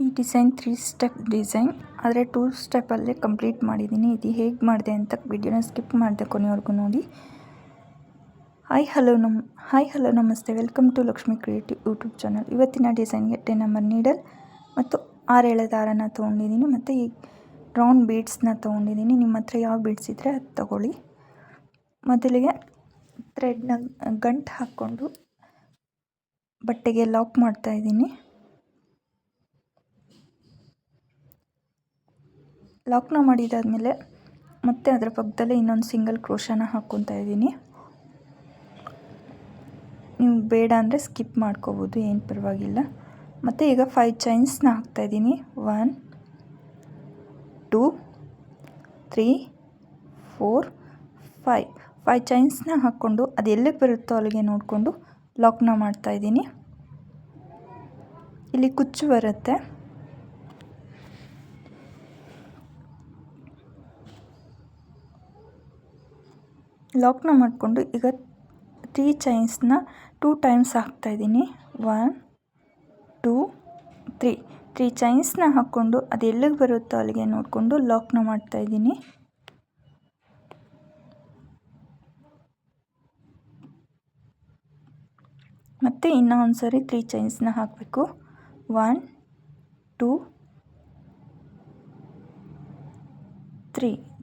ಈ design 3 step design, ಆದರೆ 2 ಸ್ಟೆಪ್ಪಲ್ಲೇ complete ಮಾಡಿದ್ದೀನಿ. ಇದು ಹೇಗೆ ಮಾಡಿದೆ ಅಂತ ವಿಡಿಯೋನ ಸ್ಕಿಪ್ ಮಾಡಿದೆ ಕೊನೆವರೆಗೂ ನೋಡಿ. ಹಾಯ್ ಹಲೋ ನಮಸ್ತೆ, welcome to Lakshmi creative YouTube channel. ಇವತ್ತಿನ ಡಿಸೈನ್ಗೆ 10 ನಂಬರ್ ನೀಡಲ್ ಮತ್ತು 6 ಎಳೆ ದಾರನ ತೊಗೊಂಡಿದ್ದೀನಿ ಮತ್ತು ಈ ರೌಂಡ್ ಬೀಡ್ಸ್ನ ತೊಗೊಂಡಿದ್ದೀನಿ. ನಿಮ್ಮ ಹತ್ರ ಯಾವ ಬೀಡ್ಸ್ ಇದ್ದರೆ ಅದು ತೊಗೊಳ್ಳಿ. ಮೊದಲಿಗೆ ಥ್ರೆಡ್ನ ಗಂಟು ಹಾಕ್ಕೊಂಡು ಬಟ್ಟೆಗೆ ಲಾಕ್ ಮಾಡ್ತಾಯಿದ್ದೀನಿ. ಲಾಕ್ನ ಮಾಡಿದಾದಮೇಲೆ ಮತ್ತೆ ಅದರ ಪಕ್ಕದಲ್ಲೇ ಇನ್ನೊಂದು ಸಿಂಗಲ್ ಕ್ರೋಶನ ಹಾಕ್ಕೊತಾ ಇದ್ದೀನಿ. ನೀವು ಬೇಡ ಅಂದರೆ ಸ್ಕಿಪ್ ಮಾಡ್ಕೋಬೋದು, ಏನು ಪರವಾಗಿಲ್ಲ. ಮತ್ತು ಈಗ 5 ಚೈನ್ಸ್ನ ಹಾಕ್ತಾಯಿದ್ದೀನಿ. 1 2 3 4 5 ಚೈನ್ಸ್ನ ಹಾಕ್ಕೊಂಡು ಅದು ಎಲ್ಲಿಗೆ ಬರುತ್ತೋ ಅಲ್ಲಿಗೆ ನೋಡಿಕೊಂಡು ಲಾಕ್ನ ಮಾಡ್ತಾಯಿದ್ದೀನಿ. ಇಲ್ಲಿ ಕುಚ್ಚು ಬರುತ್ತೆ. ಲಾಕ್ನ ಮಾಡಿಕೊಂಡು ಈಗ 3 ಚೈನ್ಸ್ನ 2 ಟೈಮ್ಸ್ ಹಾಕ್ತಾಯಿದ್ದೀನಿ. 1 2 3 ಚೈನ್ಸ್ನ ಹಾಕ್ಕೊಂಡು ಅದು ಎಲ್ಲಿಗೆ ಬರುತ್ತೋ ಅಲ್ಲಿಗೆ ನೋಡಿಕೊಂಡು ಲಾಕ್ನ ಮಾಡ್ತಾಯಿದ್ದೀನಿ. ಮತ್ತು ಇನ್ನೂ ಒಂದು ಸರಿ 3 ಚೈನ್ಸ್ನ ಹಾಕಬೇಕು. 1 2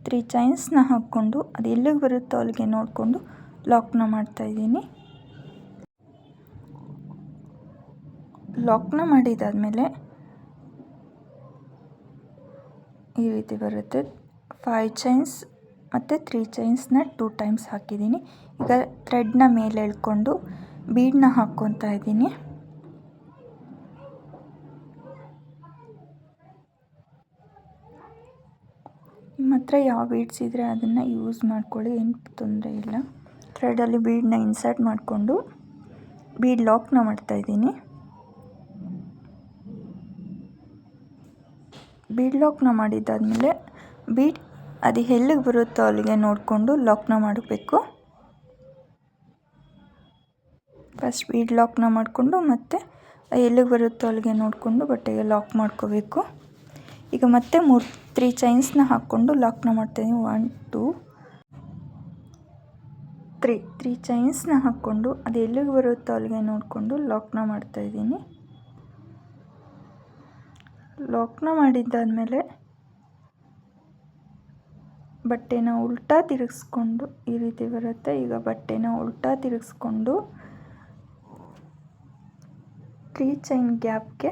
3 ಚೈನ್ಸ್ನ ಹಾಕ್ಕೊಂಡು ಅದು ಎಲ್ಲಿಗೆ ಬರುತ್ತೋ ಅಲ್ಲಿಗೆ ನೋಡಿಕೊಂಡು ಲಾಕ್ನ ಮಾಡ್ತಾಯಿದ್ದೀನಿ. ಲಾಕ್ನ ಮಾಡಿದಾದಮೇಲೆ ಈ ರೀತಿ ಬರುತ್ತೆ. 5 ಚೈನ್ಸ್ ಮತ್ತು 3 ಚೈನ್ಸ್ನ 2 ಟೈಮ್ಸ್ ಹಾಕಿದ್ದೀನಿ. ಈಗ ಥ್ರೆಡ್ನ ಮೇಲೆ ಎಳ್ಕೊಂಡು ಬೀಡನ್ನ ಹಾಕ್ಕೊತಾ ಇದ್ದೀನಿ. ನಿಮ್ಮ ಹತ್ರ ಯಾವ ಬೀಡ್ಸ್ ಇದ್ದರೆ ಅದನ್ನು ಯೂಸ್ ಮಾಡ್ಕೊಳ್ಳಿ, ಏನು ತೊಂದರೆ ಇಲ್ಲ. ಥ್ರೆಡಲ್ಲಿ ಬೀಡನ್ನ ಇನ್ಸರ್ಟ್ ಮಾಡಿಕೊಂಡು ಬೀಡ್ ಲಾಕ್ನ ಮಾಡ್ತಾಯಿದ್ದೀನಿ. ಬೀಡ್ ಲಾಕ್ನ ಮಾಡಿದ್ದಾದಮೇಲೆ ಬೀಡ್ ಅದು ಎಲ್ಲಿಗೆ ಬರುತ್ತೋ ಅಲ್ಲಿಗೆ ನೋಡಿಕೊಂಡು ಲಾಕ್ನ ಮಾಡಬೇಕು. ಫಸ್ಟ್ ಬೀಡ್ ಲಾಕ್ನ ಮಾಡಿಕೊಂಡು ಮತ್ತೆ ಎಲ್ಲಿಗೆ ಬರುತ್ತೋ ಅಲ್ಲಿಗೆ ನೋಡಿಕೊಂಡು ಬಟ್ಟೆಗೆ ಲಾಕ್ ಮಾಡ್ಕೋಬೇಕು. ಈಗ ಮತ್ತೆ 3 ಚೈನ್ಸ್ನ ಹಾಕ್ಕೊಂಡು ಲಾಕ್ನ ಮಾಡ್ತಾಯಿದ್ದೀನಿ. 1 2 3 ಚೈನ್ಸ್ನ ಹಾಕ್ಕೊಂಡು ಅದು ಎಲ್ಲಿಗೆ ಬರುತ್ತೋ ಅಲ್ಲಿಗೆ ನೋಡಿಕೊಂಡು ಲಾಕ್ನ ಮಾಡ್ತಾಯಿದ್ದೀನಿ. ಲಾಕ್ನ ಮಾಡಿದ್ದಾದಮೇಲೆ ಬಟ್ಟೆನ ಉಲ್ಟಾ ತಿರುಗಿಸ್ಕೊಂಡು ಈ ರೀತಿ ಬರುತ್ತೆ. ಈಗ ಬಟ್ಟೆನ ಉಲ್ಟಾ ತಿರುಗಿಸ್ಕೊಂಡು 3 ಚೈನ್ ಗ್ಯಾಪ್ಗೆ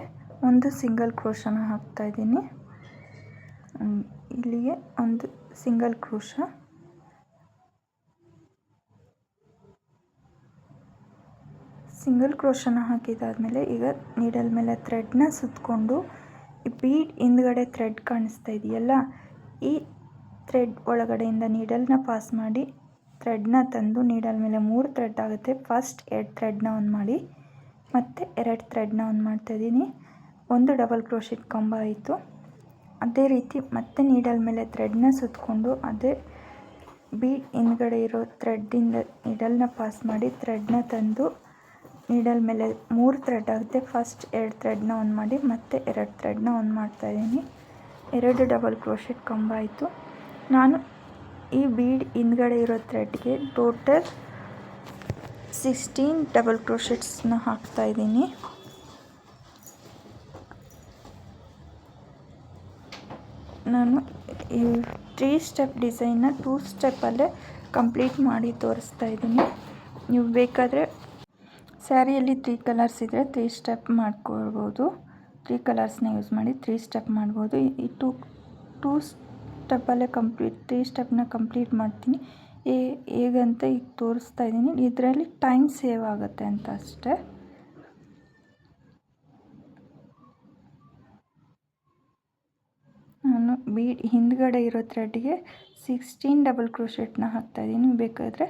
ಒಂದು ಸಿಂಗಲ್ ಕ್ರೋಶನ ಹಾಕ್ತಾಯಿದ್ದೀನಿ. ಇಲ್ಲಿಗೆ ಒಂದು ಸಿಂಗಲ್ ಕ್ರೋಶನ ಹಾಕಿದಾದಮೇಲೆ ಈಗ ನೀಡಲ್ ಮೇಲೆ ಥ್ರೆಡ್ನ ಸುತ್ತಕೊಂಡು ಈ ಬೀಡ್ ಹಿಂದ್ಗಡೆ ಥ್ರೆಡ್ ಕಾಣಿಸ್ತಾ ಇದೆಯಲ್ಲ, ಈ ಥ್ರೆಡ್ ಒಳಗಡೆಯಿಂದ ನೀಡಲ್ನ ಪಾಸ್ ಮಾಡಿ ಥ್ರೆಡ್ನ ತಂದು ನೀಡಲ್ ಮೇಲೆ 3 ಥ್ರೆಡ್ ಆಗುತ್ತೆ. ಫಸ್ಟ್ 2 ಥ್ರೆಡ್ನ ಆನ್ ಮಾಡಿ ಮತ್ತು 2 ಥ್ರೆಡ್ನ ಆನ್ ಮಾಡ್ತಾಯಿದ್ದೀನಿ. ಒಂದು ಡಬಲ್ ಕ್ರೋಶೆಟ್ ಕಂಬ ಆಯಿತು. ಅದೇ ರೀತಿ ಮತ್ತೆ ನೀಡಲ್ ಮೇಲೆ ಥ್ರೆಡ್ನ ಸುತ್ತಕೊಂಡು ಅದೇ ಬೀಡ್ ಹಿಂದ್ಗಡೆ ಇರೋ ಥ್ರೆಡ್ಡಿಂದ ನೀಡಲ್ನ ಪಾಸ್ ಮಾಡಿ ಥ್ರೆಡ್ನ ತಂದು ನೀಡಲ್ ಮೇಲೆ 3 ಥ್ರೆಡ್ ಆಗುತ್ತೆ. ಫಸ್ಟ್ 2 ಥ್ರೆಡ್ನ ಆನ್ ಮಾಡಿ ಮತ್ತೆ 2 ಥ್ರೆಡ್ನ ಆನ್ ಮಾಡ್ತಾಯಿದ್ದೀನಿ. 2 ಡಬಲ್ ಕ್ರೋಶೆಟ್ ಕಂಬ ಆಯಿತು. ನಾನು ಈ ಬೀಡ್ ಹಿಂದ್ಗಡೆ ಇರೋ ಥ್ರೆಡ್ಗೆ ಟೋಟಲ್ 16 ಡಬಲ್ ಕ್ರೋಶೆಟ್ಸ್ನ ಹಾಕ್ತಾಯಿದ್ದೀನಿ. ನಾನು ಈ 3 ಸ್ಟೆಪ್ ಡಿಸೈನ್ನ 2 ಸ್ಟೆಪ್ಪಲ್ಲೇ ಕಂಪ್ಲೀಟ್ ಮಾಡಿ ತೋರಿಸ್ತಾ ಇದ್ದೀನಿ. ನೀವು ಬೇಕಾದರೆ ಸ್ಯಾರಿಯಲ್ಲಿ 3 ಕಲರ್ಸ್ ಇದ್ದರೆ 3 ಸ್ಟೆಪ್ ಮಾಡ್ಕೊಳ್ಬೋದು. 3 ಕಲರ್ಸ್ನ ಯೂಸ್ ಮಾಡಿ 3 ಸ್ಟೆಪ್ ಮಾಡ್ಬೋದು. ಈ 2 ಸ್ಟೆಪ್ಪಲ್ಲೇ 3 ಸ್ಟೆಪ್ನ ಕಂಪ್ಲೀಟ್ ಮಾಡ್ತೀನಿ. ಹೇಗಂತ ಈಗ ತೋರಿಸ್ತಾ ಇದ್ದೀನಿ. ಇದರಲ್ಲಿ ಟೈಮ್ ಸೇವ್ ಆಗುತ್ತೆ ಅಂತ ಅಷ್ಟೇ. ನಾನು ಬೀಡ್ ಹಿಂದ್ಗಡೆ ಇರೋ ಥ್ರೆಡ್ಗೆ 16 ಡಬಲ್ ಕ್ರೋಶೆಟ್ನ ಹಾಕ್ತಾಯಿದ್ದೀನಿ. ಬೇಕಾದರೆ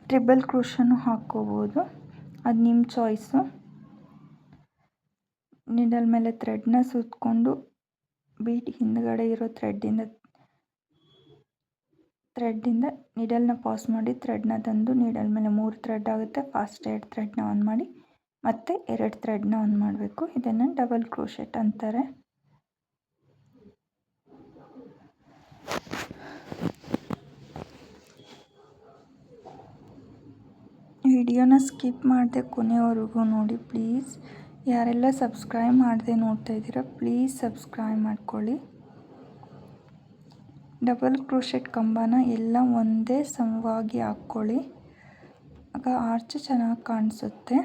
ಟ್ರಿಬಲ್ ಕ್ರೋಶನು ಹಾಕ್ಕೋಬೋದು, ಅದು ನಿಮ್ಮ ಚಾಯ್ಸು. ನೀಡಲ್ ಮೇಲೆ ಥ್ರೆಡ್ನ ಸುತ್ತಕೊಂಡು ಬೀಡ್ ಹಿಂದ್ಗಡೆ ಇರೋ ಥ್ರೆಡ್ಡಿಂದ ನೀಡಲ್ನ ಪಾಸ್ ಮಾಡಿ ಥ್ರೆಡ್ನ ತಂದು ನೀಡಲ್ ಮೇಲೆ 3 ಥ್ರೆಡ್ ಆಗುತ್ತೆ. ಫಸ್ಟ್ 2 ಥ್ರೆಡ್ನ ಆನ್ ಮಾಡಿ ಮತ್ತು 2 ಥ್ರೆಡ್ನ ಆನ್ ಮಾಡಬೇಕು. ಇದನ್ನು ಡಬಲ್ ಕ್ರೋಶೆಟ್ ಅಂತಾರೆ. ವಿಡಿಯೋನ ಸ್ಕಿಪ್ ಮಾಡದೆ ಕೊನೆವರೆಗೂ ನೋಡಿ ಪ್ಲೀಸ್. ಯಾರೆಲ್ಲ ಸಬ್ಸ್ಕ್ರೈಬ್ ಮಾಡದೆ ನೋಡ್ತಾ ಇದ್ದೀರಾ ಪ್ಲೀಸ್ ಸಬ್ಸ್ಕ್ರೈಬ್ ಮಾಡ್ಕೊಳ್ಳಿ. ಡಬಲ್ ಕ್ರೋಶೆಟ್ ಕಂಬನ ಎಲ್ಲ ಒಂದೇ ಸಮವಾಗಿ ಹಾಕ್ಕೊಳ್ಳಿ, ಆಗ ಆರ್ಚ್ ಚೆನ್ನಾಗಿ ಕಾಣಿಸುತ್ತೆ.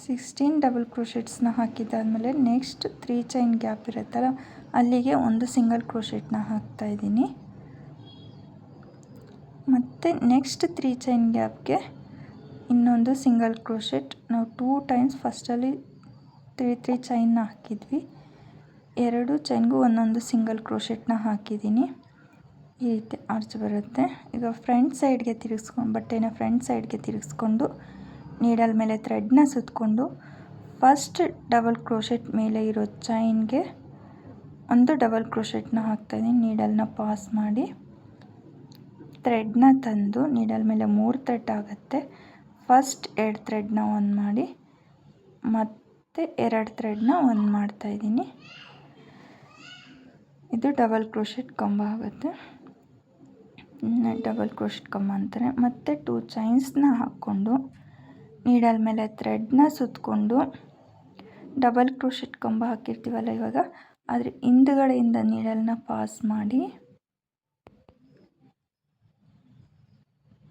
ಸಿಕ್ಸ್ಟೀನ್ ಡಬಲ್ ಕ್ರೋಶೆಟ್ಸ್ನ ಹಾಕಿದ್ದಾದಮೇಲೆ ನೆಕ್ಸ್ಟ್ 3 ಚೈನ್ ಗ್ಯಾಪ್ ಇರುತ್ತಲ್ಲ ಅಲ್ಲಿಗೆ ಒಂದು ಸಿಂಗಲ್ ಕ್ರೋಶೆಟ್ನ ಹಾಕ್ತಾಯಿದ್ದೀನಿ. ಮತ್ತು ನೆಕ್ಸ್ಟ್ 3 ಚೈನ್ ಗ್ಯಾಪ್ಗೆ ಇನ್ನೊಂದು ಸಿಂಗಲ್ ಕ್ರೋಶೆಟ್. ನಾವು 2 ಟೈಮ್ಸ್ ಫಸ್ಟಲ್ಲಿ 3 ಚೈನ್ನ ಹಾಕಿದ್ವಿ. 2 ಚೈನ್ಗೂ ಒಂದೊಂದು ಸಿಂಗಲ್ ಕ್ರೋಶೆಟ್ನ ಹಾಕಿದ್ದೀನಿ. ಈ ರೀತಿ ಆರ್ಚ್ ಬರುತ್ತೆ. ಈಗ ಫ್ರಂಟ್ ಸೈಡ್ಗೆ ಬಟ್ಟೆನ ಫ್ರಂಟ್ ಸೈಡ್ಗೆ ತಿರುಗಿಸ್ಕೊಂಡು ನೀಡಲ್ ಮೇಲೆ ಥ್ರೆಡ್ನ ಸುತ್ತಕೊಂಡು ಫಸ್ಟ್ ಡಬಲ್ ಕ್ರೋಶೆಟ್ ಮೇಲೆ ಇರೋ ಚೈನ್ಗೆ ಒಂದು ಡಬಲ್ ಕ್ರೋಶೆಟ್ನ ಹಾಕ್ತಾಯಿದ್ದೀನಿ. ನೀಡಲ್ನ ಪಾಸ್ ಮಾಡಿ ಥ್ರೆಡ್ನ ತಂದು ನೀಡಲ್ ಮೇಲೆ 3 ಥ್ರೆಡ್ ಆಗುತ್ತೆ. ಫಸ್ಟ್ 2 ಥ್ರೆಡ್ನ ಆನ್ ಮಾಡಿ ಮತ್ತು 2 ಥ್ರೆಡ್ನ ಆನ್ ಮಾಡ್ತಾಯಿದ್ದೀನಿ. ಇದು ಡಬಲ್ ಕ್ರೋಶೆಟ್ ಕಂಬ ಆಗುತ್ತೆ, ಡಬಲ್ ಕ್ರೋಶೆಟ್ ಕಂಬ ಅಂತಾರೆ. ಮತ್ತು 2 ಚೈನ್ಸ್ನ ಹಾಕ್ಕೊಂಡು ನೀಡಲ್ ಮೇಲೆ ಥ್ರೆಡ್ನ ಸುತ್ತಕೊಂಡು ಡಬಲ್ ಕ್ರೋಶೆಟ್ ಕಂಬ ಹಾಕಿರ್ತೀವಲ್ಲ ಇವಾಗ ಅದ್ರ ಹಿಂದುಗಡೆಯಿಂದ ನೀಡಲ್ನ ಪಾಸ್ ಮಾಡಿ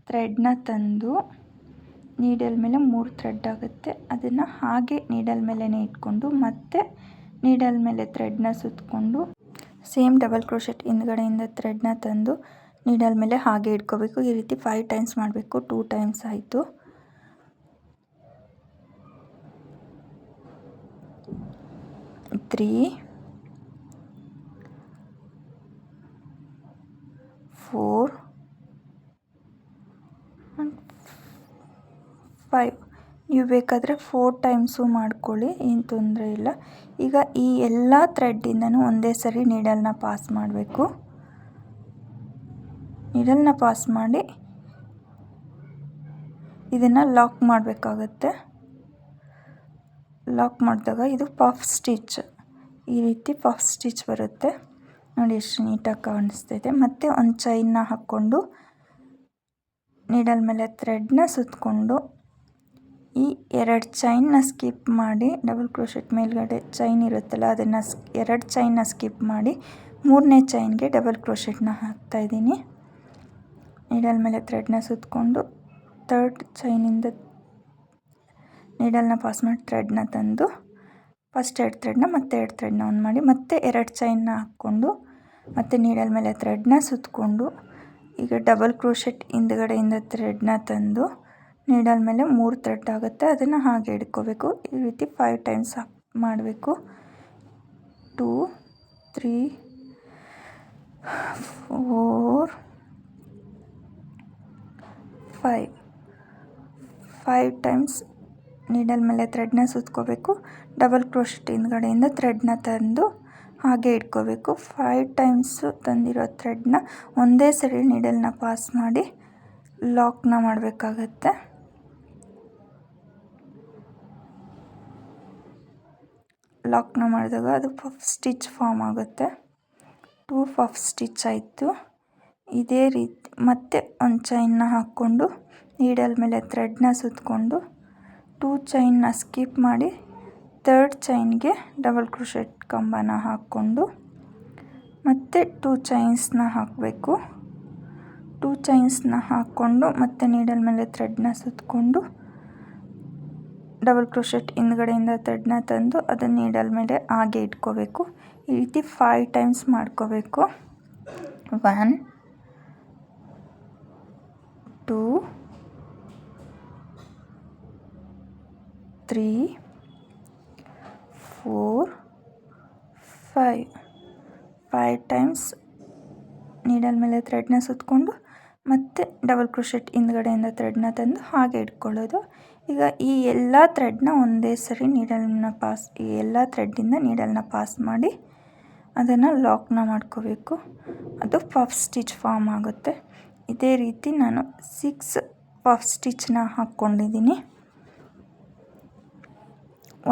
ಥ್ರೆಡ್ನ ತಂದು ನೀಡಲ್ ಮೇಲೆ 3 ಥ್ರೆಡ್ ಆಗುತ್ತೆ, ಅದನ್ನು ಹಾಗೆ ನೀಡಲ್ ಮೇಲೇ ಇಟ್ಕೊಂಡು ಮತ್ತೆ ನೀಡಲ್ ಮೇಲೆ ಥ್ರೆಡ್ನ ಸುತ್ತಕೊಂಡು ಸೇಮ್ ಡಬಲ್ ಕ್ರೋಶೆಟ್ ಹಿಂದುಗಡೆಯಿಂದ ಥ್ರೆಡ್ನ ತಂದು ನೀಡಲ್ ಮೇಲೆ ಹಾಗೆ ಇಟ್ಕೋಬೇಕು. ಈ ರೀತಿ 5 ಟೈಮ್ಸ್ ಮಾಡಬೇಕು. 2 ಟೈಮ್ಸ್ ಆಯಿತು. 3 4 5 ನೀವು ಬೇಕಾದರೆ 4 ಟೈಮ್ಸು ಮಾಡ್ಕೊಳ್ಳಿ, ಏನು ತೊಂದರೆ ಇಲ್ಲ. ಈಗ ಈ ಎಲ್ಲ ಥ್ರೆಡ್ಡಿಂದನೂ ಒಂದೇ ಸರಿ ನೀಡಲ್ನ ಪಾಸ್ ಮಾಡಬೇಕು. ನೀಡಲ್ನ ಪಾಸ್ ಮಾಡಿ ಇದನ್ನು ಲಾಕ್ ಮಾಡಬೇಕಾಗತ್ತೆ. ಲಾಕ್ ಮಾಡಿದಾಗ ಇದು ಪಫ್ ಸ್ಟಿಚ್, ಈ ರೀತಿ ಪಫ್ ಸ್ಟಿಚ್ ಬರುತ್ತೆ ನೋಡಿ, ಎಷ್ಟು ನೀಟಾಗಿ ಕಾಣಿಸ್ತಿದೆ. ಮತ್ತು ಒಂದು ಚೈನ್ನ ಹಾಕ್ಕೊಂಡು ನೀಡಲ್ ಮೇಲೆ ಥ್ರೆಡ್ನ ಸುತ್ತಕೊಂಡು ಈ 2 ಚೈನ್ನ ಸ್ಕಿಪ್ ಮಾಡಿ ಡಬಲ್ ಕ್ರೋಶೆಟ್ ಮೇಲ್ಗಡೆ ಚೈನ್ ಇರುತ್ತಲ್ಲ ಅದನ್ನು 2 ಚೈನ್ನ ಸ್ಕಿಪ್ ಮಾಡಿ 3ನೇ ಚೈನ್ಗೆ ಡಬಲ್ ಕ್ರೋಶೆಟ್ನ ಹಾಕ್ತಾಯಿದ್ದೀನಿ. ನೀಡಲ್ ಮೇಲೆ ಥ್ರೆಡ್ನ ಸುತ್ತಕೊಂಡು 3rd ಚೈನಿಂದ ನೀಡಲ್ನ ಪಾಸ್ ಮಾಡಿ ಥ್ರೆಡ್ನ ತಂದು ಫಸ್ಟ್ 2 ಥ್ರೆಡ್ನ ಮತ್ತೆ 2 ಥ್ರೆಡ್ನ ಆನ್ ಮಾಡಿ ಮತ್ತೆ 2 ಚೈನ್ನ ಹಾಕ್ಕೊಂಡು ಮತ್ತು ನೀಡಲ್ ಮೇಲೆ ಥ್ರೆಡ್ನ ಸುತ್ತಕೊಂಡು ಈಗ ಡಬಲ್ ಕ್ರೋಶೆಟ್ ಹಿಂದುಗಡೆಯಿಂದ ಥ್ರೆಡ್ನ ತಂದು ನೀಡಲ್ ಮೇಲೆ 3 ಥ್ರೆಡ್ ಆಗುತ್ತೆ, ಅದನ್ನು ಹಾಗೆ ಹಿಡ್ಕೋಬೇಕು. ಈ ರೀತಿ 5 ಟೈಮ್ಸ್ ಮಾಡಬೇಕು. 2 3 4 5 ಟೈಮ್ಸ್ ನೀಡಲ್ ಮೇಲೆ ಥ್ರೆಡ್ನ ಸುತ್ಕೋಬೇಕು. ಡಬಲ್ ಕ್ರೋಶೆಟ್ ಹಿಂದ್ಗಡೆಯಿಂದ ಥ್ರೆಡ್ನ ತಂದು ಹಾಗೆ ಇಟ್ಕೋಬೇಕು. 5 ಟೈಮ್ಸು ತಂದಿರೋ ಥ್ರೆಡ್ನ ಒಂದೇ ಸರಿ ನೀಡಲ್ನ ಪಾಸ್ ಮಾಡಿ ಲಾಕ್ನ ಮಾಡಬೇಕಾಗತ್ತೆ. ಲಾಕ್ನ ಮಾಡಿದಾಗ ಅದು ಪಫ್ ಸ್ಟಿಚ್ ಫಾರ್ಮ್ ಆಗುತ್ತೆ. 2 ಪಫ್ ಸ್ಟಿಚ್ ಆಯಿತು. ಇದೇ ರೀತಿ ಮತ್ತೆ ಒಂದು ಚೈನ್ನ ಹಾಕ್ಕೊಂಡು ನೀಡಲ್ ಮೇಲೆ ಥ್ರೆಡ್ನ ಸುತ್ತಕೊಂಡು 2 ಚೈನ್ನ ಸ್ಕಿಪ್ ಮಾಡಿ 3rd ಚೈನ್ಗೆ ಡಬಲ್ ಕ್ರೋಶೆಟ್ ಕಂಬನ ಹಾಕ್ಕೊಂಡು ಮತ್ತೆ 2 ಚೈನ್ಸ್ನ ಹಾಕಬೇಕು. 2 ಚೈನ್ಸ್ನ ಹಾಕ್ಕೊಂಡು ಮತ್ತೆ ನೀಡಲ್ ಮೇಲೆ ಥ್ರೆಡ್ನ ಸುತ್ತಕೊಂಡು ಡಬಲ್ ಕ್ರೋಶೆಟ್ ಹಿಂದ್ಗಡೆಯಿಂದ ಥ್ರೆಡ್ನ ತಂದು ಅದನ್ನು ನೀಡಲ್ ಮೇಲೆ ಹಾಗೆ ಇಟ್ಕೋಬೇಕು. ಈ ರೀತಿ 5 ಟೈಮ್ಸ್ ಮಾಡ್ಕೋಬೇಕು. 1 2 3 4 5 ಟೈಮ್ಸ್ ನೀಡಲ್ ಮೇಲೆ ಥ್ರೆಡ್ನ ಸುತ್ತಕೊಂಡು ಮತ್ತು ಡಬಲ್ ಕ್ರೋಶೆಟ್ ಹಿಂದ್ಗಡೆಯಿಂದ ಥ್ರೆಡ್ನ ತಂದು ಹಾಗೆ ಇಟ್ಕೊಳ್ಳೋದು. ಈಗ ಈ ಎಲ್ಲ ಥ್ರೆಡ್ನ ಒಂದೇ ಸರಿ ಈ ಎಲ್ಲ ಥ್ರೆಡ್ಡಿಂದ ನೀಡಲ್ನ ಪಾಸ್ ಮಾಡಿ ಅದನ್ನು ಲಾಕ್ನ ಮಾಡ್ಕೋಬೇಕು. ಅದು ಪಫ್ ಸ್ಟಿಚ್ ಫಾರ್ಮ್ ಆಗುತ್ತೆ. ಇದೇ ರೀತಿ ನಾನು 6 ಪಫ್ ಸ್ಟಿಚ್ನ ಹಾಕ್ಕೊಂಡಿದ್ದೀನಿ.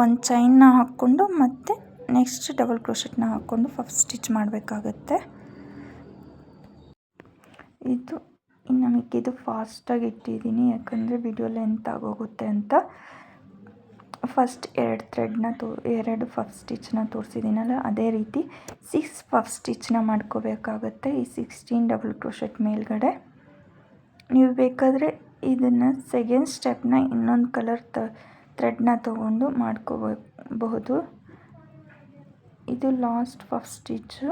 ಒಂದು ಚೈನ್ನ ಹಾಕ್ಕೊಂಡು ಮತ್ತು ನೆಕ್ಸ್ಟ್ ಡಬಲ್ ಕ್ರೋಶೆಟ್ನ ಹಾಕ್ಕೊಂಡು ಪಫ್ ಸ್ಟಿಚ್ ಮಾಡಬೇಕಾಗತ್ತೆ. ಇದು ಇನ್ನು ಮಿಕ್ಕಿದ್ದು ಫಾಸ್ಟಾಗಿ ಇಟ್ಟಿದ್ದೀನಿ, ಯಾಕಂದರೆ ವಿಡಿಯೋ ಲೆಂತ್ ಆಗೋಗುತ್ತೆ ಅಂತ. ಫಸ್ಟ್ 2 ಪಫ್ ಸ್ಟಿಚ್ನ ತೋರಿಸಿದ್ದೀನಲ್ಲ, ಅದೇ ರೀತಿ 6 ಪಫ್ ಸ್ಟಿಚ್ನ ಮಾಡ್ಕೋಬೇಕಾಗತ್ತೆ ಈ 16 ಡಬಲ್ ಕ್ರೋಶೆಟ್ ಮೇಲ್ಗಡೆ. ನೀವು ಬೇಕಾದರೆ ಇದನ್ನು ಸೆಕೆಂಡ್ ಸ್ಟೆಪ್ನ ಇನ್ನೊಂದು ಕಲರ್ ಥ್ರೆಡ್ನ ತೊಗೊಂಡು ಮಾಡ್ಕೋಬಹುದು. ಇದು ಲಾಸ್ಟ್ ಪಫ್ ಸ್ಟಿಚ್ಚು.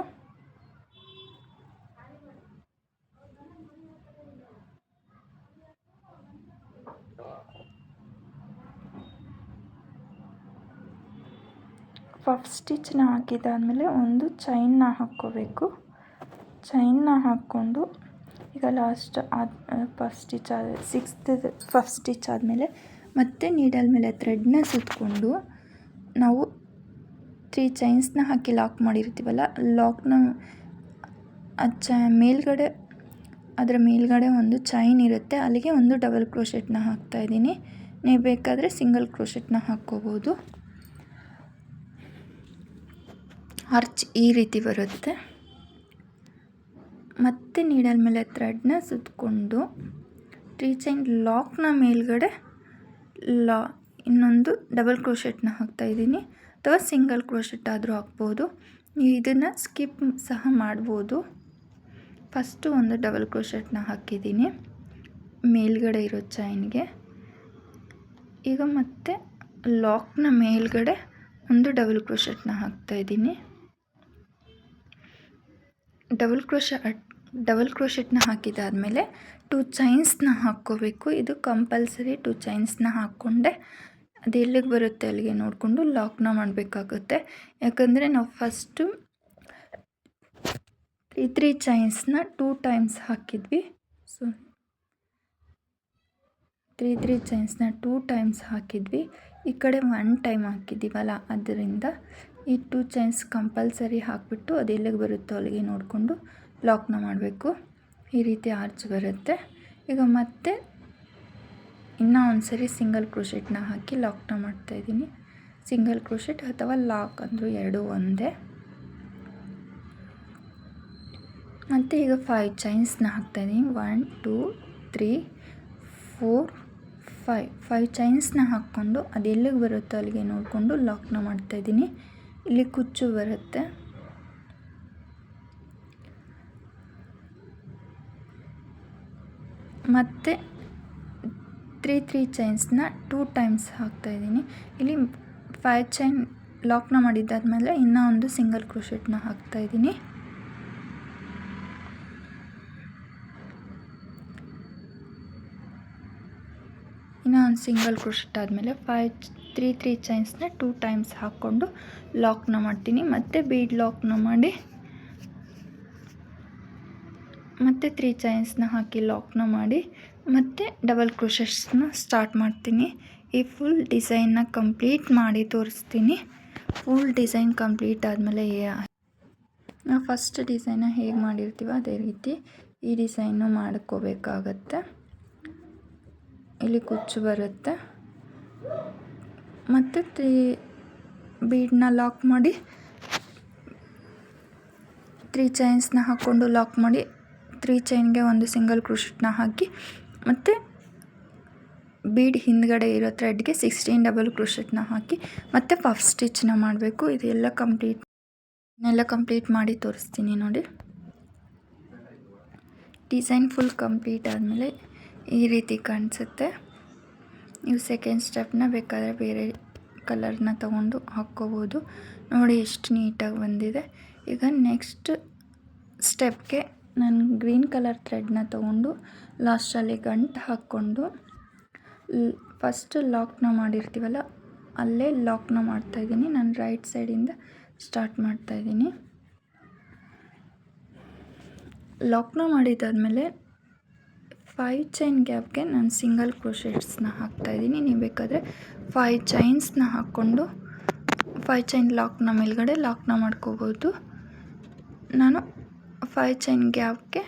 ಪಫ್ ಸ್ಟಿಚ್ನ ಹಾಕಿದಾದಮೇಲೆ ಒಂದು ಚೈನ್ನ ಹಾಕ್ಕೋಬೇಕು. ಚೈನ್ನ ಹಾಕ್ಕೊಂಡು ಈಗ last puff stitch 6th puff stitch ಆದಮೇಲೆ ಮತ್ತೆ ನೀಡಲ್ ಮೇಲೆ ಥ್ರೆಡ್ನ ಸುತ್ತಕೊಂಡು ನಾವು 3 ಚೈನ್ಸ್ನ ಹಾಕಿ ಲಾಕ್ ಮಾಡಿರ್ತೀವಲ್ಲ, ಲಾಕ್ನ ಮೇಲ್ಗಡೆ ಅದರ ಮೇಲ್ಗಡೆ ಒಂದು ಚೈನ್ ಇರುತ್ತೆ, ಅಲ್ಲಿಗೆ ಒಂದು ಡಬಲ್ ಕ್ರೋಶೆಟ್ನ ಹಾಕ್ತಾಯಿದ್ದೀನಿ. ನೀವು ಬೇಕಾದರೆ ಸಿಂಗಲ್ ಕ್ರೋಶೆಟ್ನ ಹಾಕ್ಕೋಬೋದು. ಆರ್ಚ್ ಈ ರೀತಿ ಬರುತ್ತೆ. ಮತ್ತೆ ನೀಡಲ್ ಮೇಲೆ ಥ್ರೆಡ್ನ ಸುತ್ತಕೊಂಡು 3 ಚೈನ್ ಲಾಕ್ನ ಮೇಲ್ಗಡೆ ಇನ್ನೊಂದು ಡಬಲ್ ಕ್ರೋಶೆಟ್ನ ಹಾಕ್ತಾಯಿದ್ದೀನಿ, ಅಥವಾ ಸಿಂಗಲ್ ಕ್ರೋಶೆಟ್ ಆದರೂ ಹಾಕ್ಬೋದು. ನೀವು ಇದನ್ನು ಸ್ಕಿಪ್ ಸಹ ಮಾಡ್ಬೋದು. ಫಸ್ಟು ಒಂದು ಡಬಲ್ ಕ್ರೋಶೆಟ್ನ ಹಾಕಿದ್ದೀನಿ ಮೇಲ್ಗಡೆ ಇರೋ ಚೈನ್ಗೆ. ಈಗ ಮತ್ತೆ ಲಾಕ್ನ ಮೇಲ್ಗಡೆ ಒಂದು ಡಬಲ್ ಕ್ರೋಶೆಟ್ನ ಹಾಕ್ತಾಯಿದ್ದೀನಿ. ಡಬಲ್ ಕ್ರೋಶೆಟ್ನ ಹಾಕಿದಾದಮೇಲೆ 2 ಚೈನ್ಸ್ನ ಹಾಕ್ಕೋಬೇಕು. ಇದು ಕಂಪಲ್ಸರಿ 2 ಚೈನ್ಸ್ನ ಹಾಕ್ಕೊಂಡೆ ಅದು ಎಲ್ಲಿಗೆ ಬರುತ್ತೆ ಅಲ್ಲಿಗೆ ನೋಡಿಕೊಂಡು ಲಾಕ್ನ ಮಾಡಬೇಕಾಗುತ್ತೆ. ಯಾಕಂದರೆ ನಾವು ಫಸ್ಟು 3 ಚೈನ್ಸ್ನ 2 ಟೈಮ್ಸ್ ಹಾಕಿದ್ವಿ. ಸೊ 3 ಚೈನ್ಸ್ನ 2 ಟೈಮ್ಸ್ ಹಾಕಿದ್ವಿ, ಈ ಕಡೆ 1 ಟೈಮ್ ಹಾಕಿದ್ದೀವಲ್ಲ, ಅದರಿಂದ ಈ 2 ಚೈನ್ಸ್ ಕಂಪಲ್ಸರಿ ಹಾಕಿಬಿಟ್ಟು ಅದು ಎಲ್ಲಿಗೆ ಬರುತ್ತೋ ಅಲ್ಲಿಗೆ ನೋಡಿಕೊಂಡು ಲಾಕ್ನ ಮಾಡಬೇಕು. ಈ ರೀತಿ ಆರ್ಚ್ ಬರುತ್ತೆ. ಈಗ ಮತ್ತೆ ಇನ್ನೂ ಒಂದು ಸರಿ ಸಿಂಗಲ್ ಕ್ರೋಶೆಟ್ನ ಹಾಕಿ ಲಾಕ್ನ ಮಾಡ್ತಾಯಿದ್ದೀನಿ. ಸಿಂಗಲ್ ಕ್ರೋಶೆಟ್ ಅಥವಾ ಲಾಕ್ ಅಂದರೂ ಎರಡೂ ಒಂದೇ. ಮತ್ತು ಈಗ 5 ಚೈನ್ಸ್ನ ಹಾಕ್ತಾಯಿದ್ದೀನಿ. 1 2 3 4 5 ಚೈನ್ಸ್ನ ಹಾಕ್ಕೊಂಡು ಅದು ಎಲ್ಲಿಗೆ ಬರುತ್ತೋ ಅಲ್ಲಿಗೆ ನೋಡಿಕೊಂಡು ಲಾಕ್ನ ಮಾಡ್ತಾಯಿದ್ದೀನಿ. ಇಲ್ಲಿ ಕುಚ್ಚು ಬರುತ್ತೆ. ಮತ್ತು 3 ಚೈನ್ಸ್ನ 2 ಟೈಮ್ಸ್ ಹಾಕ್ತಾಯಿದ್ದೀನಿ. ಇಲ್ಲಿ 5 ಚೈನ್ ಲಾಕ್ನ ಮಾಡಿದ್ದಾದಮೇಲೆ ಇನ್ನೂ ಒಂದು ಸಿಂಗಲ್ ಕ್ರೋಶೆಟ್ನ ಹಾಕ್ತಾಯಿದ್ದೀನಿ. ಇನ್ನೂ ಒಂದು ಸಿಂಗಲ್ ಕ್ರೋಶೆಟ್ ಆದಮೇಲೆ 3 ಚೈನ್ಸ್ನ 2 ಟೈಮ್ಸ್ ಹಾಕ್ಕೊಂಡು ಲಾಕ್ನ ಮಾಡ್ತೀನಿ. ಮತ್ತು ಬೀಡ್ ಲಾಕ್ನ ಮಾಡಿ ಮತ್ತು 3 ಚೈನ್ಸ್ನ ಹಾಕಿ ಲಾಕ್ನ ಮಾಡಿ ಮತ್ತು ಡಬಲ್ ಕ್ರೋಶೆಟ್ಸ್ನ ಸ್ಟಾರ್ಟ್ ಮಾಡ್ತೀನಿ. ಈ ಫುಲ್ ಡಿಸೈನ್ನ ಕಂಪ್ಲೀಟ್ ಮಾಡಿ ತೋರಿಸ್ತೀನಿ. ಫುಲ್ ಡಿಸೈನ್ ಕಂಪ್ಲೀಟ್ ಆದಮೇಲೆ ನಾವು ಫಸ್ಟ್ ಡಿಸೈನ ಹೇಗೆ ಮಾಡಿರ್ತೀವೋ ಅದೇ ರೀತಿ ಈ ಡಿಸೈನು ಮಾಡ್ಕೋಬೇಕಾಗತ್ತೆ. ಇಲ್ಲಿ ಕುಚ್ಚು ಬರುತ್ತೆ. ಮತ್ತು 3 ಬೀಡನ್ನ ಲಾಕ್ ಮಾಡಿ 3 ಚೈನ್ಸ್ನ ಹಾಕ್ಕೊಂಡು ಲಾಕ್ ಮಾಡಿ 3 ಚೈನ್ಗೆ ಒಂದು ಸಿಂಗಲ್ ಕ್ರೋಶೆಟ್ನ ಹಾಕಿ ಮತ್ತು ಬೀಡ್ ಹಿಂದ್ಗಡೆ ಇರೋ ಥ್ರೆಡ್ಗೆ 16 ಡಬಲ್ ಕ್ರೋಶೆಟ್ನ ಹಾಕಿ ಮತ್ತು ಪಫ್ ಸ್ಟಿಚ್ನ ಮಾಡಬೇಕು. ಇದೆಲ್ಲ ಕಂಪ್ಲೀಟ್ ಮಾಡಿ ತೋರಿಸ್ತೀನಿ ನೋಡಿ. ಡಿಸೈನ್ ಫುಲ್ ಕಂಪ್ಲೀಟ್ ಆದಮೇಲೆ ಈ ರೀತಿ ಕಾಣಿಸುತ್ತೆ. ನೀವು ಸೆಕೆಂಡ್ ಸ್ಟೆಪ್ನ ಬೇಕಾದರೆ ಬೇರೆ ಕಲರ್ನ ತೊಗೊಂಡು ಹಾಕ್ಕೋಬೋದು. ನೋಡಿ ಎಷ್ಟು ನೀಟಾಗಿ ಬಂದಿದೆ. ಈಗ ನೆಕ್ಸ್ಟ್ ಸ್ಟೆಪ್ಗೆ ನಾನು ಗ್ರೀನ್ ಕಲರ್ ಥ್ರೆಡ್ನ ತೊಗೊಂಡು ಲಾಸ್ಟಲ್ಲಿ ಗಂಟು ಹಾಕ್ಕೊಂಡು ಫಸ್ಟ್ ಲಾಕ್ನ ಮಾಡಿರ್ತೀವಲ್ಲ ಅಲ್ಲೇ ಲಾಕ್ನ ಮಾಡ್ತಾಯಿದ್ದೀನಿ. ನಾನು ರೈಟ್ ಸೈಡಿಂದ ಸ್ಟಾರ್ಟ್ ಮಾಡ್ತಾಯಿದ್ದೀನಿ. ಲಾಕ್ನ ಮಾಡಿದ್ದಾದಮೇಲೆ 5 ಚೈನ್ ಗ್ಯಾಪ್ಗೆ ನಾನು ಸಿಂಗಲ್ ಕ್ರೋಶೆಟ್ಸ್ನ ಹಾಕ್ತಾಯಿದ್ದೀನಿ. ನೀವು ಬೇಕಾದರೆ 5 ಚೈನ್ಸ್ನ ಹಾಕ್ಕೊಂಡು 5 ಚೈನ್ ಲಾಕ್ನ ಮೇಲ್ಗಡೆ ಲಾಕ್ನ ಮಾಡ್ಕೋಬೋದು. ನಾನು 5 ಚೈನ್ ಗ್ಯಾಪ್ಗೆ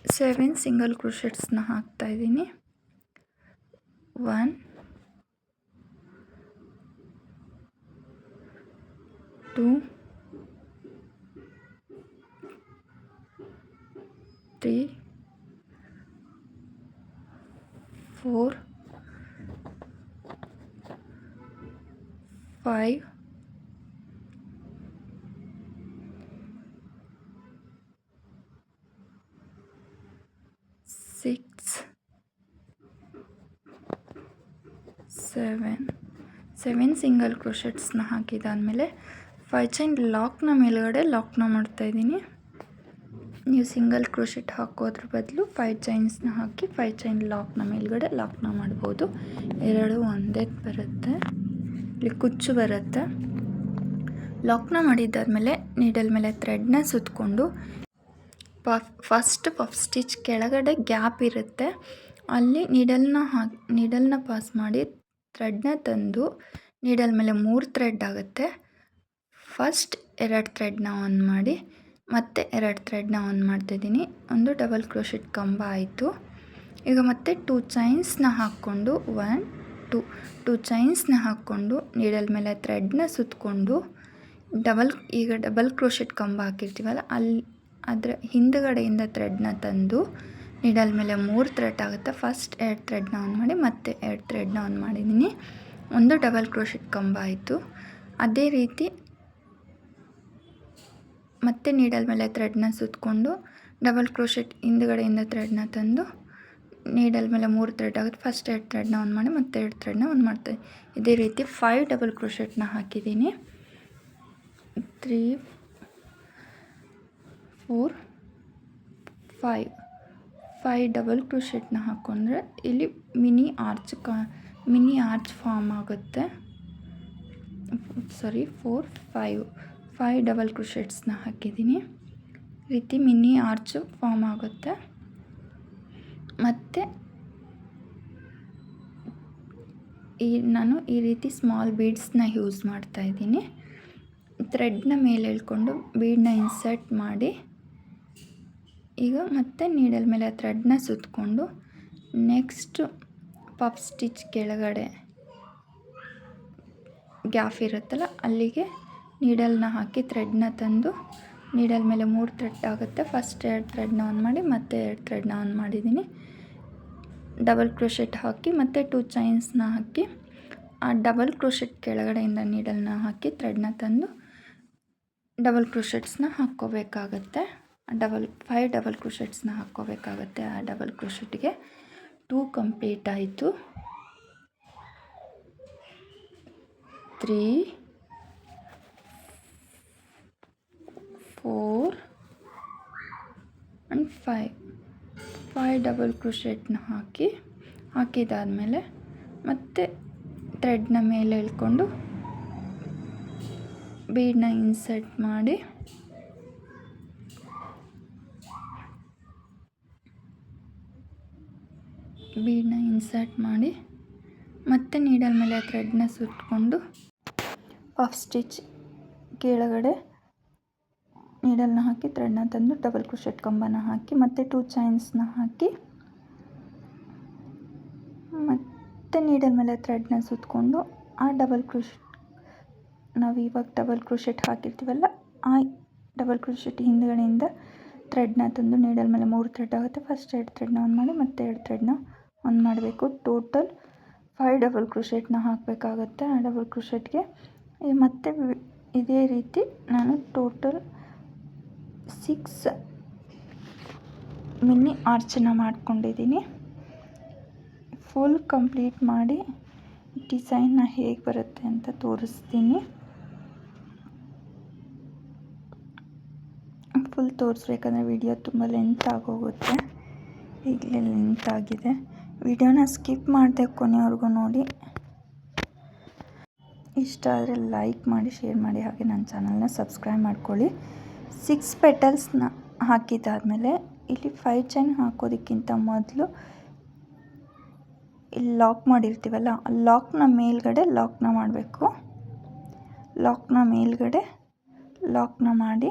7 ಸಿಂಗಲ್ ಕ್ರೋಶೆಟ್ಸ್ನ ಹಾಕ್ತಾ ಇದ್ದೀನಿ. 1 2 3 4 5 6 7 ಸಿಂಗಲ್ ಕ್ರೋಶೆಟ್ಸ್ನ ಹಾಕಿದಾದಮೇಲೆ 5 ಚೈನ್ ಲಾಕ್ನ ಮೇಲ್ಗಡೆ ಲಾಕ್ನ ಮಾಡ್ತಾಯಿದ್ದೀನಿ. ನೀವು ಸಿಂಗಲ್ ಕ್ರೋಶೆಟ್ ಹಾಕೋದ್ರ ಬದಲು 5 ಚೈನ್ಸ್ನ ಹಾಕಿ 5 ಚೈನ್ ಲಾಕ್ನ ಮೇಲ್ಗಡೆ ಲಾಕ್ನ ಮಾಡ್ಬೋದು. ಎರಡು ಒಂದೇ ಬರುತ್ತೆ, ಇಲ್ಲಿ ಕುಚ್ಚು ಬರುತ್ತೆ. ಲಾಕ್ನ ಮಾಡಿದ್ದಾದಮೇಲೆ ನೀಡಲ್ ಮೇಲೆ ಥ್ರೆಡ್ನ ಸುತ್ತಕೊಂಡು ಫಸ್ಟ್ ಪಫ್ ಸ್ಟಿಚ್ ಕೆಳಗಡೆ ಗ್ಯಾಪ್ ಇರುತ್ತೆ, ಅಲ್ಲಿ ನೀಡಲ್ನ ಪಾಸ್ ಮಾಡಿ ಥ್ರೆಡ್ನ ತಂದು ನೀಡಲ್ ಮೇಲೆ 3 ಥ್ರೆಡ್ ಆಗುತ್ತೆ. ಫಸ್ಟ್ 2 ಥ್ರೆಡ್ನ ಆನ್ ಮಾಡಿ ಮತ್ತೆ 2 ಥ್ರೆಡ್ನ ಆನ್ ಮಾಡ್ತಾಯಿದ್ದೀನಿ. ಒಂದು ಡಬಲ್ ಕ್ರೋಶೆಟ್ ಕಂಬ ಆಯಿತು. ಈಗ ಮತ್ತೆ 2 ಚೈನ್ಸ್ನ ಹಾಕ್ಕೊಂಡು 1 2 ಚೈನ್ಸ್ನ ಹಾಕ್ಕೊಂಡು ನೀಡಲ್ ಮೇಲೆ ಥ್ರೆಡ್ನ ಸುತ್ತಕೊಂಡು ಈಗ ಡಬಲ್ ಕ್ರೋಶೆಟ್ ಕಂಬ ಹಾಕಿರ್ತೀವಲ್ಲ ಅದರ ಹಿಂದುಗಡೆಯಿಂದ ಥ್ರೆಡ್ನ ತಂದು ನೀಡಲ್ ಮೇಲೆ 3 ಥ್ರೆಡ್ ಆಗುತ್ತೆ. ಫಸ್ಟ್ 2 ಥ್ರೆಡ್ನ ಆನ್ ಮಾಡಿ ಮತ್ತೆ 2 ಥ್ರೆಡ್ನ ಆನ್ ಮಾಡಿದ್ದೀನಿ. ಒಂದು ಡಬಲ್ ಕ್ರೋಶೆಟ್ ಕಂಬ ಆಯಿತು. ಅದೇ ರೀತಿ ಮತ್ತೆ ನೀಡಲ್ ಮೇಲೆ ಥ್ರೆಡ್ನ ಸುತ್ತಕೊಂಡು ಡಬಲ್ ಕ್ರೋಶೆಟ್ ಹಿಂದುಗಡೆಯಿಂದ ಥ್ರೆಡ್ನ ತಂದು ನೀಡಲ್ ಮೇಲೆ 3 ಥ್ರೆಡ್ ಆಗುತ್ತೆ. ಫಸ್ಟ್ 2 ಥ್ರೆಡ್ನ ಆನ್ ಮಾಡಿ ಮತ್ತೆ 2 ಥ್ರೆಡ್ನ ಆನ್ ಮಾಡ್ತೀನಿ. ಇದೇ ರೀತಿ 5 ಡಬಲ್ ಕ್ರೋಶೆಟ್ನ ಹಾಕಿದ್ದೀನಿ. 3 4 5 ಡಬಲ್ ಕ್ರೋಶೆಟ್ನ ಹಾಕ್ಕೊಂಡ್ರೆ ಇಲ್ಲಿ ಮಿನಿ ಆರ್ಚ್ ಫಾರ್ಮ್ ಆಗುತ್ತೆ. 5 ಡಬಲ್ ಕ್ರೋಶೆಟ್ಸ್ನ ಹಾಕಿದ್ದೀನಿ. ರೀತಿ ಮಿನಿ ಆರ್ಚ್ ಫಾರ್ಮ್ ಆಗುತ್ತೆ. ಮತ್ತು ನಾನು ಈ ರೀತಿ ಸ್ಮಾಲ್ ಬೀಡ್ಸ್ನ ಯೂಸ್ ಮಾಡ್ತಾಯಿದ್ದೀನಿ. ಥ್ರೆಡ್ನ ಮೇಲೆ ಎಳ್ಕೊಂಡು ಬೀಡನ್ನ ಇನ್ಸರ್ಟ್ ಮಾಡಿ ಈಗ ಮತ್ತೆ ನೀಡಲ್ ಮೇಲೆ ಥ್ರೆಡ್ನ ಸುತ್ತಕೊಂಡು ನೆಕ್ಸ್ಟ್ ಪಫ್ ಸ್ಟಿಚ್ ಕೆಳಗಡೆ ಗ್ಯಾಪ್ ಇರುತ್ತಲ್ಲ ಅಲ್ಲಿಗೆ ನೀಡಲ್ನ ಹಾಕಿ ಥ್ರೆಡ್ನ ತಂದು ನೀಡಲ್ ಮೇಲೆ 3 ಥ್ರೆಡ್ ಆಗುತ್ತೆ. ಫಸ್ಟ್ 2 ಥ್ರೆಡ್ನ ಆನ್ ಮಾಡಿ ಮತ್ತೆ 2 ಥ್ರೆಡ್ನ ಆನ್ ಮಾಡಿದ್ದೀನಿ. ಡಬಲ್ ಕ್ರೋಶೆಟ್ ಹಾಕಿ ಮತ್ತೆ 2 ಚೈನ್ಸ್ನ ಹಾಕಿ ಆ ಡಬಲ್ ಕ್ರೋಶೆಟ್ ಕೆಳಗಡೆಯಿಂದ ನೀಡಲ್ನ ಹಾಕಿ ಥ್ರೆಡ್ನ ತಂದು ಡಬಲ್ ಕ್ರೋಶೆಟ್ಸ್ನ ಹಾಕ್ಕೋಬೇಕಾಗತ್ತೆ. 5 ಡಬಲ್ ಕ್ರೋಶೆಟ್ಸ್ನ ಹಾಕ್ಕೋಬೇಕಾಗತ್ತೆ. ಆ ಡಬಲ್ ಕ್ರೋಶೆಟ್ಗೆ 2 ಕಂಪ್ಲೀಟ್ ಆಯಿತು. 3 4 ಆ್ಯಂಡ್ 5 ಡಬಲ್ ಕ್ರೋಶೆಟ್ನ ಹಾಕಿದಾದಮೇಲೆ ಮತ್ತೆ ಥ್ರೆಡ್ನ ಮೇಲೆ ಎಳ್ಕೊಂಡು ಬೀಡನ್ನ ಇನ್ಸರ್ಟ್ ಮಾಡಿ ಮತ್ತೆ ನೀಡಲ್ ಮೇಲೆ ಥ್ರೆಡ್ನ ಸುತ್ತಕೊಂಡು ಪಫ್ ಸ್ಟಿಚ್ ಕೆಳಗಡೆ ನೀಡಲ್ನ ಹಾಕಿ ಥ್ರೆಡ್ನ ತಂದು ಡಬಲ್ ಕ್ರೋಶೆಟ್ ಕಂಬನ ಹಾಕಿ ಮತ್ತೆ 2 ಚೈನ್ಸ್ನ ಹಾಕಿ ಮತ್ತೆ ನೀಡಲ್ ಮೇಲೆ ಥ್ರೆಡ್ನ ಸುತ್ತಕೊಂಡು ಆ ಡಬಲ್ ಕ್ರೋಶೆಟ್ ನಾವು ಇವಾಗ ಡಬಲ್ ಕ್ರೋಶೆಟ್ ಹಾಕಿರ್ತೀವಲ್ಲ ಆ ಡಬಲ್ ಕ್ರೋಶೆಟ್ ಹಿಂದುಗಡೆಯಿಂದ ಥ್ರೆಡ್ನ ತಂದು ನೀಡಲ್ ಮೇಲೆ 3 ಥ್ರೆಡ್ ಆಗುತ್ತೆ. ಫಸ್ಟ್ 2 ಥ್ರೆಡ್ನ ಆನ್ ಮಾಡಿ ಮತ್ತೆ 2 ಥ್ರೆಡ್ನ ಆನ್ ಮಾಡಬೇಕು. ಟೋಟಲ್ 5 ಡಬಲ್ ಕ್ರೋಶೆಟ್ನ ಹಾಕಬೇಕಾಗತ್ತೆ. ಆ ಡಬಲ್ ಕ್ರೋಶೆಟ್ಗೆ ಮತ್ತೆ ಇದೇ ರೀತಿ ನಾನು ಟೋಟಲ್ 6 ಮಿನಿ ಆರ್ಚನ್ನ ಮಾಡ್ಕೊಂಡಿದ್ದೀನಿ. ಫುಲ್ ಕಂಪ್ಲೀಟ್ ಮಾಡಿ ಡಿಸೈನ್ನ ಹೇಗೆ ಬರುತ್ತೆ ಅಂತ ತೋರಿಸ್ತೀನಿ. ಫುಲ್ ತೋರಿಸ್ಬೇಕಂದ್ರೆ ವಿಡಿಯೋ ತುಂಬ ಲೆಂತ್ ಆಗೋಗುತ್ತೆ. ಈಗಲೇ ಲೆಂತ್ ಆಗಿದೆ. ವಿಡಿಯೋನ ಸ್ಕಿಪ್ ಮಾಡದೆ ಕೊನೆವರೆಗೂ ನೋಡಿ. ಇಷ್ಟ ಆದರೆ ಲೈಕ್ ಮಾಡಿ, ಶೇರ್ ಮಾಡಿ, ಹಾಗೆ ನನ್ನ ಚಾನಲ್ನ ಸಬ್ಸ್ಕ್ರೈಬ್ ಮಾಡ್ಕೊಳ್ಳಿ. 6 ಪೆಟಲ್ಸ್ನ ಹಾಕಿದ್ದಾದಮೇಲೆ ಇಲ್ಲಿ 5 ಚೈನ್ ಹಾಕೋದಕ್ಕಿಂತ ಮೊದಲು ಇಲ್ಲಿ ಲಾಕ್ ಮಾಡಿರ್ತೀವಲ್ಲ ಲಾಕ್ನ ಮೇಲ್ಗಡೆ ಲಾಕ್ನ ಮಾಡಬೇಕು. ಲಾಕ್ನ ಮೇಲ್ಗಡೆ ಲಾಕ್ನ ಮಾಡಿ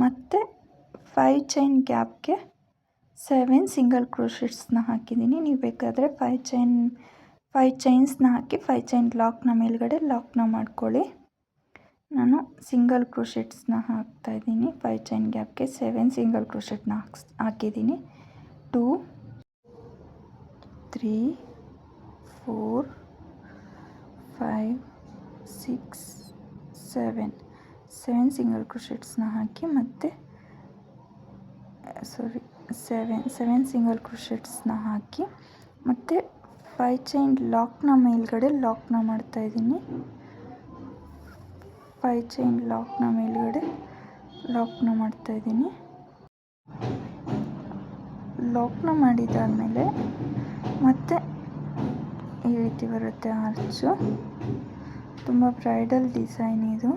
ಮತ್ತು 5 ಚೈನ್ ಗ್ಯಾಪ್ಗೆ 7 ಸಿಂಗಲ್ ಕ್ರೋಶೆಟ್ಸ್ನ ಹಾಕಿದ್ದೀನಿ. ನೀವು ಬೇಕಾದರೆ 5 ಚೈನ್ಸ್ನ ಹಾಕಿ 5 ಚೈನ್ ಲಾಕ್ನ ಮೇಲ್ಗಡೆ ಲಾಕ್ನ ಮಾಡ್ಕೊಳ್ಳಿ. ನಾನು ಸಿಂಗಲ್ ಕ್ರೋಶೆಟ್ಸ್ನ ಹಾಕ್ತಾಯಿದ್ದೀನಿ. 5 ಚೈನ್ ಗ್ಯಾಪ್ಗೆ 7 ಸಿಂಗಲ್ ಕ್ರೋಶೆಟ್ನ ಹಾಕಿದ್ದೀನಿ. 2 3 4 5 6 7 ಸಿಂಗಲ್ ಕ್ರೋಶೆಟ್ಸ್ನ ಹಾಕಿ ಮತ್ತು 7 ಸಿಂಗಲ್ ಕ್ರೋಶೆಟ್ಸ್ನ ಹಾಕಿ ಮತ್ತು 5 ಚೈನ್ ಲಾಕ್ನ ಮೇಲ್ಗಡೆ ಲಾಕ್ನ ಮಾಡ್ತಾಯಿದ್ದೀನಿ. 5 ಚೈನ್ ಲಾಕ್ನ ಮೇಲ್ಗಡೆ ಲಾಕ್ನ ಮಾಡ್ತಾಯಿದ್ದೀನಿ. ಲಾಕ್ನ ಮಾಡಿದಾದಮೇಲೆ ಮತ್ತೆ ಈ ರೀತಿ ಬರುತ್ತೆ ಆರ್ಚು. ತುಂಬ ಬ್ರೈಡಲ್ ಡಿಸೈನ್ ಇದು.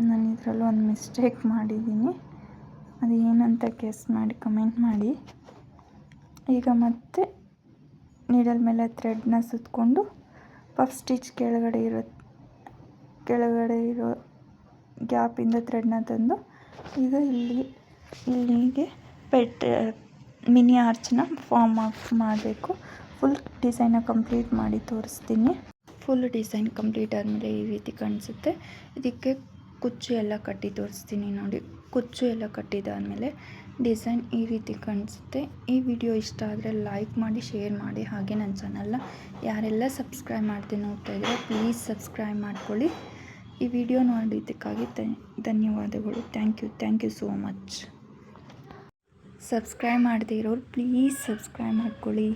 ನಾನು ಇದರಲ್ಲೂ ಒಂದು ಮಿಸ್ಟೇಕ್ ಮಾಡಿದ್ದೀನಿ, ಅದು ಏನಂತ ಗೆಸ್ ಮಾಡಿ ಕಮೆಂಟ್ ಮಾಡಿ. ಈಗ ಮತ್ತೆ ನೀಡಲ್ ಮೇಲೆ ಥ್ರೆಡ್ನ ಸುತ್ತಕೊಂಡು ಪಫ್ ಸ್ಟಿಚ್ ಕೆಳಗಡೆ ಇರೋ ಗ್ಯಾಪಿಂದ ಥ್ರೆಡ್ನ ತಂದು ಈಗ ಇಲ್ಲಿಗೆ ಮಿನಿ ಆರ್ಚ್ನ ಫಾರ್ಮ್ ಮಾಡಬೇಕು. ಫುಲ್ ಡಿಸೈನ್ನ ಕಂಪ್ಲೀಟ್ ಮಾಡಿ ತೋರಿಸ್ತೀನಿ. ಫುಲ್ ಡಿಸೈನ್ ಕಂಪ್ಲೀಟ್ ಆದಮೇಲೆ ಈ ರೀತಿ ಕಾಣಿಸುತ್ತೆ. ಇದಕ್ಕೆ ಕುಚ್ಚು ಎಲ್ಲ ಕಟ್ಟಿ ತೋರಿಸ್ತೀನಿ ನೋಡಿ. ಕುಚ್ಚು ಎಲ್ಲ ಕಟ್ಟಿದಾದಮೇಲೆ ಡಿಸೈನ್ ಈ ರೀತಿ ಕಾಣಿಸುತ್ತೆ. ಈ ವಿಡಿಯೋ ಇಷ್ಟ ಆದರೆ ಲೈಕ್ ಮಾಡಿ, ಶೇರ್ ಮಾಡಿ. ಹಾಗೆ ನನ್ನ ಚಾನಲ್ನ ಯಾರೆಲ್ಲ ಸಬ್ಸ್ಕ್ರೈಬ್ ಮಾಡದೆ ನೋಡ್ತಾ ಇದ್ದಾರೆ ಪ್ಲೀಸ್ ಸಬ್ಸ್ಕ್ರೈಬ್ ಮಾಡ್ಕೊಳ್ಳಿ. ಈ ವಿಡಿಯೋ ನೋಡಿದ್ದಕ್ಕಾಗಿ ಧನ್ಯವಾದಗಳು. Thank you so much. Subscribe ಮಾಡದೇ ಇರೋರು ಪ್ಲೀಸ್ ಸಬ್ಸ್ಕ್ರೈಬ್ ಮಾಡ್ಕೊಳ್ಳಿ.